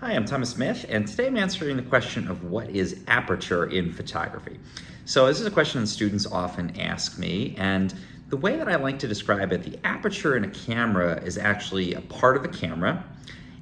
Hi, I'm Thomas Smith, and today I'm answering the question of what is aperture in photography. So this is a question that students often ask me, and the way that I like to describe it, the aperture in a camera is actually a part of the camera,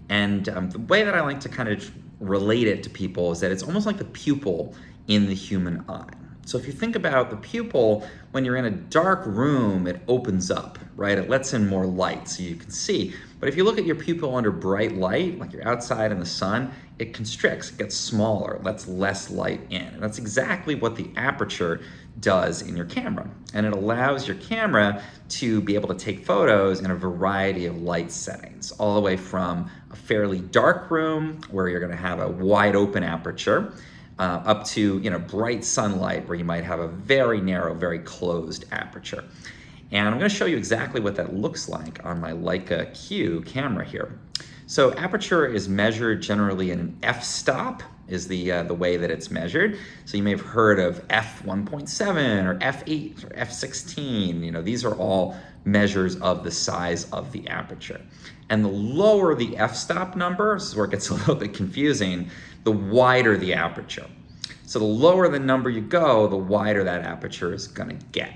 and the way that I like to kind of relate it to people is that it's almost like the pupil in the human eye. So if you think about the pupil, when you're in a dark room, it opens up, right? It lets in more light so you can see. But if you look at your pupil under bright light, like you're outside in the sun, it constricts, it gets smaller, it lets less light in. And that's exactly what the aperture does in your camera. And it allows your camera to be able to take photos in a variety of light settings, all the way from a fairly dark room where you're gonna have a wide open aperture, up to bright sunlight where you might have a very narrow, very closed aperture. And I'm going to show you exactly what that looks like on my Leica Q camera here. So aperture is measured generally in an f-stop is the way that it's measured. So you may have heard of f1.7 or f8 or f16. These are all measures of the size of the aperture. And the lower the f-stop number, this is where it gets a little bit confusing, the wider the aperture. So the lower the number you go, the wider that aperture is gonna get.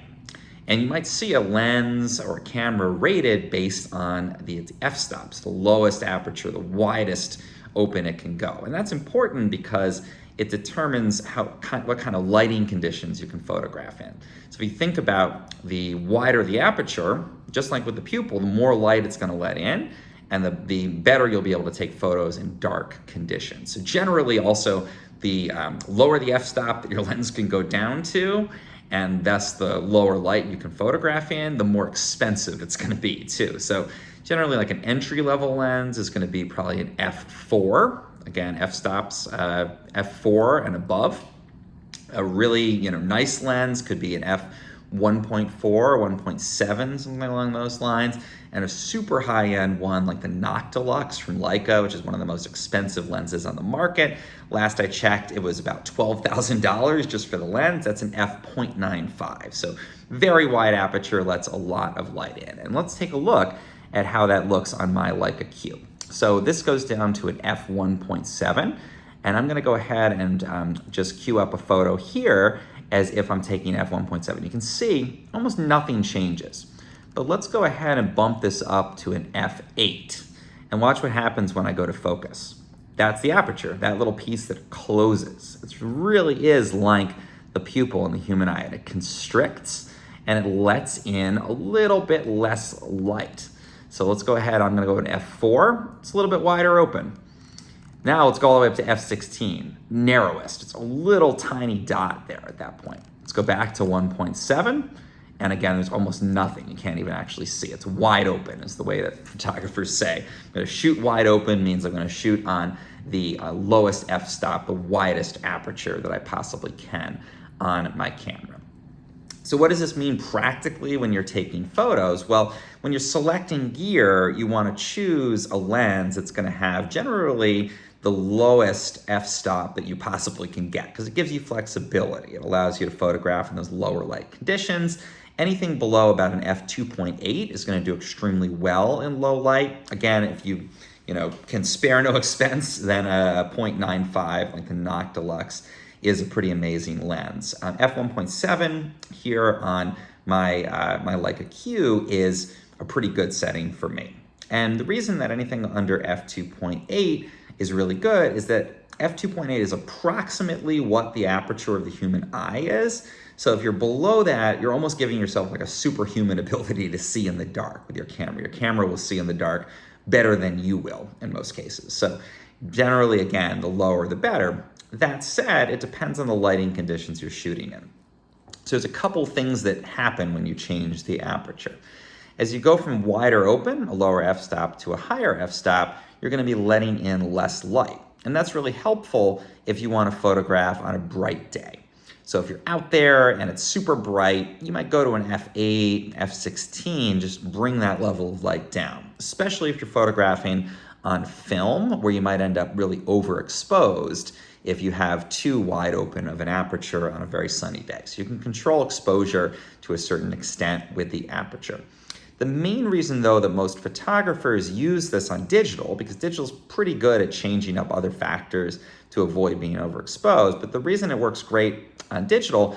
And you might see a lens or a camera rated based on the f-stops, the lowest aperture, the widest open it can go. And that's important because it determines what kind of lighting conditions you can photograph in. So if you think about the wider the aperture, just like with the pupil, the more light it's gonna let in, and the better you'll be able to take photos in dark conditions. So generally also, the lower the f-stop that your lens can go down to, and thus the lower light you can photograph in, the more expensive it's gonna be too. So generally like an entry-level lens is gonna be probably an f4. Again, f-stops, f4 and above. A really nice lens could be an f1.4, 1.7, something along those lines. And a super high-end one like the Noctilux from Leica, which is one of the most expensive lenses on the market. Last I checked, it was about $12,000 just for the lens. That's an f.95. So very wide aperture, lets a lot of light in. And let's take a look at how that looks on my Leica Q. So this goes down to an f1.7, and I'm gonna go ahead and just queue up a photo here as if I'm taking f1.7. You can see almost nothing changes. But let's go ahead and bump this up to an f8 and watch what happens when I go to focus. That's the aperture, that little piece that closes. It really is like the pupil in the human eye. It constricts and it lets in a little bit less light. So let's go ahead, I'm gonna go to f4. It's a little bit wider open. Now let's go all the way up to f16, narrowest. It's a little tiny dot there at that point. Let's go back to 1.7. And again, there's almost nothing. You can't even actually see. It's wide open is the way that photographers say. I'm gonna shoot wide open means I'm gonna shoot on the lowest f-stop, the widest aperture that I possibly can on my camera. So what does this mean practically when you're taking photos? Well, when you're selecting gear, you wanna choose a lens that's gonna have generally the lowest f-stop that you possibly can get because it gives you flexibility. It allows you to photograph in those lower light conditions. Anything below about an f2.8 is going to do extremely well in low light. Again, if you can spare no expense, then a 0.95 like the Noctilux is a pretty amazing lens. F1.7 here on my Leica Q is a pretty good setting for me. And the reason that anything under f2.8 is really good is that f2.8 is approximately what the aperture of the human eye is. So if you're below that, you're almost giving yourself like a superhuman ability to see in the dark with your camera. Your camera will see in the dark better than you will in most cases. So generally, again, the lower the better. That said, it depends on the lighting conditions you're shooting in. So there's a couple things that happen when you change the aperture. As you go from wider open, a lower f-stop, to a higher f-stop, you're gonna be letting in less light. And that's really helpful if you wanna photograph on a bright day. So if you're out there and it's super bright, you might go to an f8, f16, just bring that level of light down, especially if you're photographing on film where you might end up really overexposed if you have too wide open of an aperture on a very sunny day. So you can control exposure to a certain extent with the aperture. The main reason, though, that most photographers use this on digital, because digital's pretty good at changing up other factors to avoid being overexposed, but the reason it works great on digital,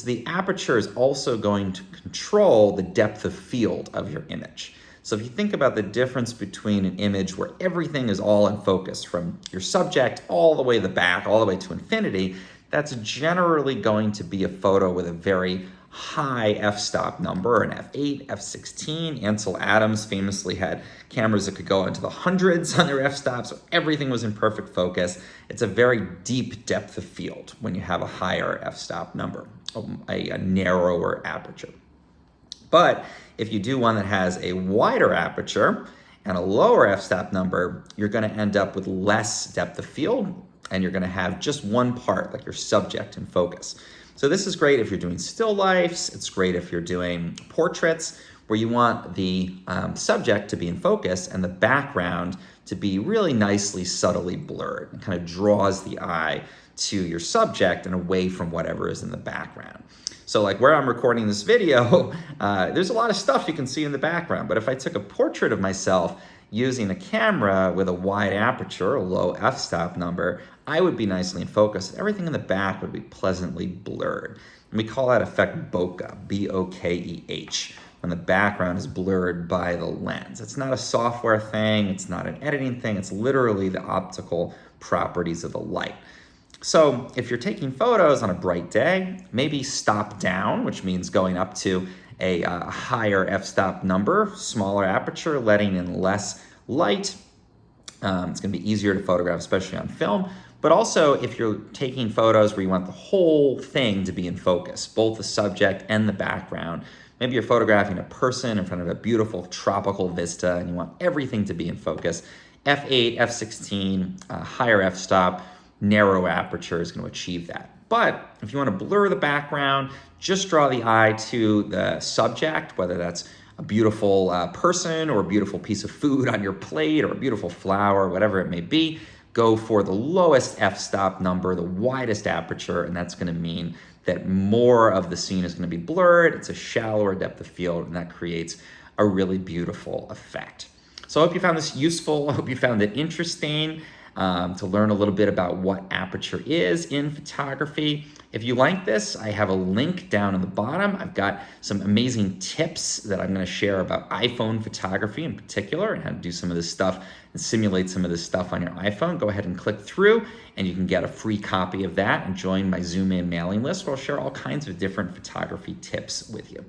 the aperture is also going to control the depth of field of your image. So if you think about the difference between an image where everything is all in focus, from your subject all the way to the back, all the way to infinity, that's generally going to be a photo with a very high f-stop number, an f8, f16. Ansel Adams famously had cameras that could go into the hundreds on their f-stop, so everything was in perfect focus. It's a very deep depth of field when you have a higher f-stop number, a narrower aperture. But if you do one that has a wider aperture and a lower f-stop number, you're going to end up with less depth of field, and you're going to have just one part, like your subject, in focus. So this is great if you're doing still lifes. It's great if you're doing portraits, where you want the subject to be in focus and the background to be really nicely, subtly blurred. It kind of draws the eye to your subject and away from whatever is in the background. So like where I'm recording this video, there's a lot of stuff you can see in the background, but if I took a portrait of myself using a camera with a wide aperture, a low f-stop number, I would be nicely in focus. Everything in the back would be pleasantly blurred. And we call that effect bokeh, B-O-K-E-H, when the background is blurred by the lens. It's not a software thing, it's not an editing thing, it's literally the optical properties of the light. So if you're taking photos on a bright day, maybe stop down, which means going up to a higher f-stop number, smaller aperture, letting in less light. It's going to be easier to photograph, especially on film. But also, if you're taking photos where you want the whole thing to be in focus, both the subject and the background, maybe you're photographing a person in front of a beautiful tropical vista and you want everything to be in focus, f8, f16, higher f-stop, narrow aperture is going to achieve that. But if you want to blur the background, just draw the eye to the subject, whether that's a beautiful person or a beautiful piece of food on your plate or a beautiful flower, whatever it may be. Go for the lowest f-stop number, the widest aperture, and that's going to mean that more of the scene is going to be blurred. It's a shallower depth of field, and that creates a really beautiful effect. So I hope you found this useful. I hope you found it interesting to learn a little bit about what aperture is in photography. If you like this, I have a link down in the bottom. I've got some amazing tips that I'm going to share about iPhone photography in particular, and how to do some of this stuff and simulate some of this stuff on your iPhone. Go ahead and click through, and you can get a free copy of that and join my Zoom In mailing list, where I'll share all kinds of different photography tips with you.